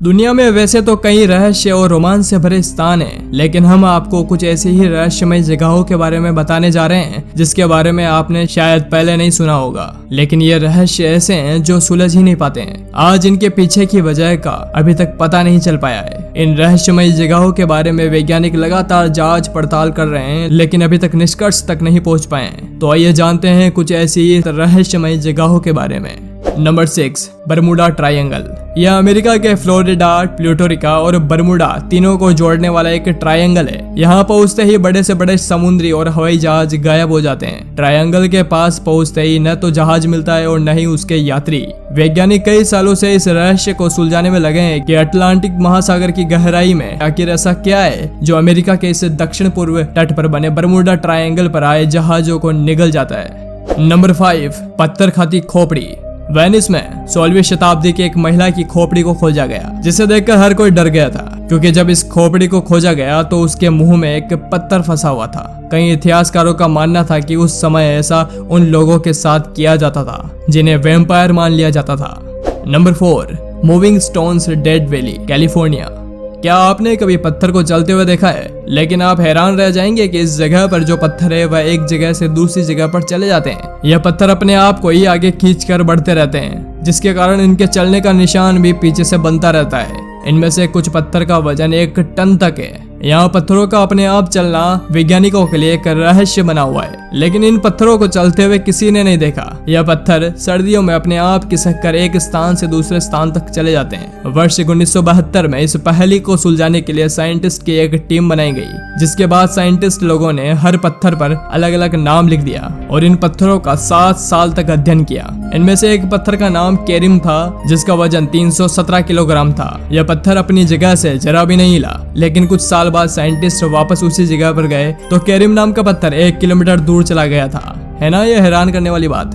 दुनिया में वैसे तो कई रहस्य और रोमांच से भरे स्थान हैं, लेकिन हम आपको कुछ ऐसी ही रहस्यमय जगहों के बारे में बताने जा रहे हैं जिसके बारे में आपने शायद पहले नहीं सुना होगा, लेकिन ये रहस्य ऐसे हैं जो सुलझ ही नहीं पाते हैं। आज इनके पीछे की वजह का अभी तक पता नहीं चल पाया है। इन रहस्यमय जगहों के बारे में वैज्ञानिक लगातार जांच पड़ताल कर रहे हैं, लेकिन अभी तक निष्कर्ष तक नहीं पहुंच पाए हैं। तो आइए जानते हैं कुछ ऐसी रहस्यमय जगहों के बारे में। Number 6, Bermuda triangle. यह अमेरिका के फ्लोरिडा, प्लूटोरिका और बरमूडा तीनों को जोड़ने वाला एक ट्रायंगल है। यहाँ पहुंचते ही बड़े से बड़े समुद्री और हवाई जहाज गायब हो जाते हैं। ट्रायंगल के पास पहुंचते ही न तो जहाज मिलता है और न ही उसके यात्री। वैज्ञानिक कई सालों से इस रहस्य को सुलझाने में लगे हैं कि अटलांटिक महासागर की गहराई में आखिर ऐसा क्या है जो अमेरिका के इस दक्षिण पूर्व तट पर बने बरमूडा ट्रायंगल पर आए जहाजों को निगल जाता है। नंबर 5, पत्थर खाती खोपड़ी। वेनिस में 16वीं शताब्दी की एक महिला की खोपड़ी को खोजा गया, जिसे देखकर हर कोई डर गया था, क्योंकि जब इस खोपड़ी को खोजा गया तो उसके मुंह में एक पत्थर फंसा हुआ था। कई इतिहासकारों का मानना था कि उस समय ऐसा उन लोगों के साथ किया जाता था जिन्हें वैम्पायर मान लिया जाता था। Number 4, moving stones dead valley, California. क्या आपने कभी पत्थर को चलते हुए देखा है? लेकिन आप हैरान रह जाएंगे कि इस जगह पर जो पत्थर है वह एक जगह से दूसरी जगह पर चले जाते हैं। यह पत्थर अपने आप को ही आगे खींचकर बढ़ते रहते हैं, जिसके कारण इनके चलने का निशान भी पीछे से बनता रहता है। इनमें से कुछ पत्थर का वजन 1 टन तक है। यहाँ पत्थरों का अपने आप चलना वैज्ञानिकों के लिए एक रहस्य बना हुआ है, लेकिन इन पत्थरों को चलते हुए किसी ने नहीं देखा। यह पत्थर सर्दियों में अपने आप खिसक कर एक स्थान से दूसरे स्थान तक चले जाते हैं। वर्ष 1972 में इस पहेली को सुलझाने के लिए साइंटिस्ट की एक टीम बनाई गई, जिसके बाद साइंटिस्ट लोगों ने हर पत्थर पर अलग अलग नाम लिख दिया और इन पत्थरों का 7 साल तक अध्ययन किया। इनमें से एक पत्थर का नाम केरिम था, जिसका वजन 317 किलोग्राम था। यह पत्थर अपनी जगह से जरा भी नहीं हिला, लेकिन कुछ साल बाद साइंटिस्ट वापस उसी जगह पर गए तो केरिम नाम का पत्थर 1 किलोमीटर दूर चला गया था। है ना यह हैरान करने वाली बात।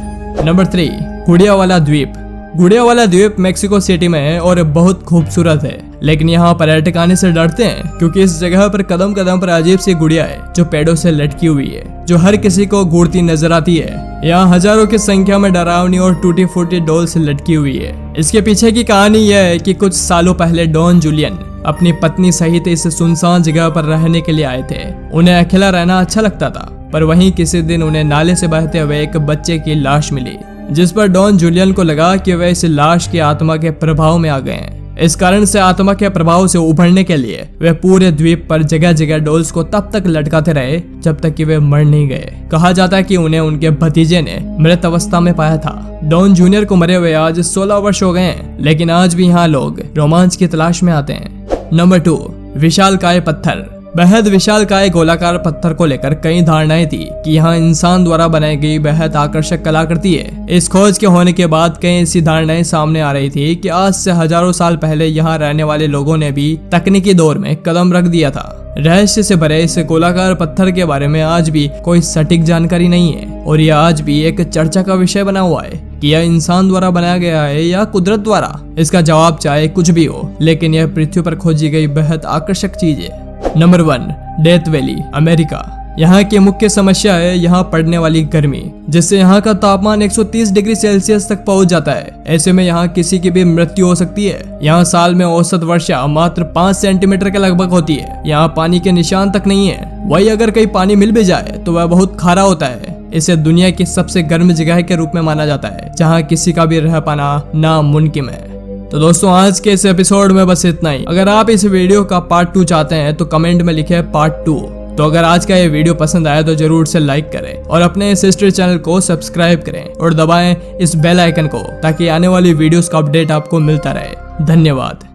नंबर 3, गुड़ियावाला द्वीप। गुड़ियावाला द्वीप मेक्सिको सिटी में है और बहुत खूबसूरत है, लेकिन यहाँ पर्यटक आने से डरते हैं क्योंकि इस जगह पर कदम कदम पर अजीब सी गुड़िया है जो पेड़ों से लटकी हुई है, जो हर किसी को घूरती नजर आती है। यहाँ हजारों की संख्या में डरावनी और टूटी फूटी डॉल्स लटकी हुई है। इसके पीछे की कहानी यह है कि कुछ सालों पहले डॉन जूलियन अपनी पत्नी सहित इस सुनसान जगह पर रहने के लिए आए थे। उन्हें अकेला रहना अच्छा लगता था, पर वहीं किसी दिन उन्हें नाले से बहते हुए एक बच्चे की लाश मिली, जिस पर डॉन जूलियन को लगा कि वे इस लाश की आत्मा के प्रभाव में आ गए हैं। इस कारण से आत्मा के प्रभाव से उभरने के लिए वे पूरे द्वीप पर जगह जगह डॉल्स को तब तक लटकाते रहे जब तक कि वे मर नहीं गए। कहा जाता है कि उन्हें उनके भतीजे ने मृत अवस्था में पाया था। डॉन जूनियर को मरे हुए आज 16 वर्ष हो गए हैं, लेकिन आज भी यहाँ लोग रोमांच की तलाश में आते हैं। नंबर 2, विशालकाय पत्थर। बेहद विशालकाय गोलाकार पत्थर को लेकर कई धारणाएं थी कि यहाँ इंसान द्वारा बनाई गई बेहद आकर्षक कलाकृति है। इस खोज के होने के बाद कई ऐसी धारणाएं सामने आ रही थी कि आज से हजारों साल पहले यहाँ रहने वाले लोगों ने भी तकनीकी दौर में कदम रख दिया था। रहस्य से भरे इस गोलाकार पत्थर के बारे में आज भी कोई सटीक जानकारी नहीं है और यह आज भी एक चर्चा का विषय बना हुआ है कि यह इंसान द्वारा बनाया गया है या कुदरत द्वारा। इसका जवाब चाहे कुछ भी हो, लेकिन यह पृथ्वी पर खोजी गई बेहद आकर्षक चीज है। Number 1, death valley, America. यहाँ की मुख्य समस्या है यहाँ पड़ने वाली गर्मी, जिससे यहाँ का तापमान 130 डिग्री सेल्सियस तक पहुँच जाता है। ऐसे में यहाँ किसी की भी मृत्यु हो सकती है। यहाँ साल में औसत वर्षा मात्र 5 सेंटीमीटर के लगभग होती है। यहाँ पानी के निशान तक नहीं है। वही अगर कहीं पानी मिल भी जाए तो वह बहुत खारा होता है। इसे दुनिया की सबसे गर्म जगह के रूप में माना जाता है, जहाँ किसी का भी रह पाना नामुमकिन है। तो दोस्तों, आज के इस एपिसोड में बस इतना ही। अगर आप इस वीडियो का पार्ट 2 चाहते हैं तो कमेंट में लिखे पार्ट 2। तो अगर आज का ये वीडियो पसंद आया तो जरूर से लाइक करें और अपने इस हिस्ट्री चैनल को सब्सक्राइब करें और दबाएं इस बेल आइकन को, ताकि आने वाली वीडियोस का अपडेट आपको मिलता रहे। धन्यवाद।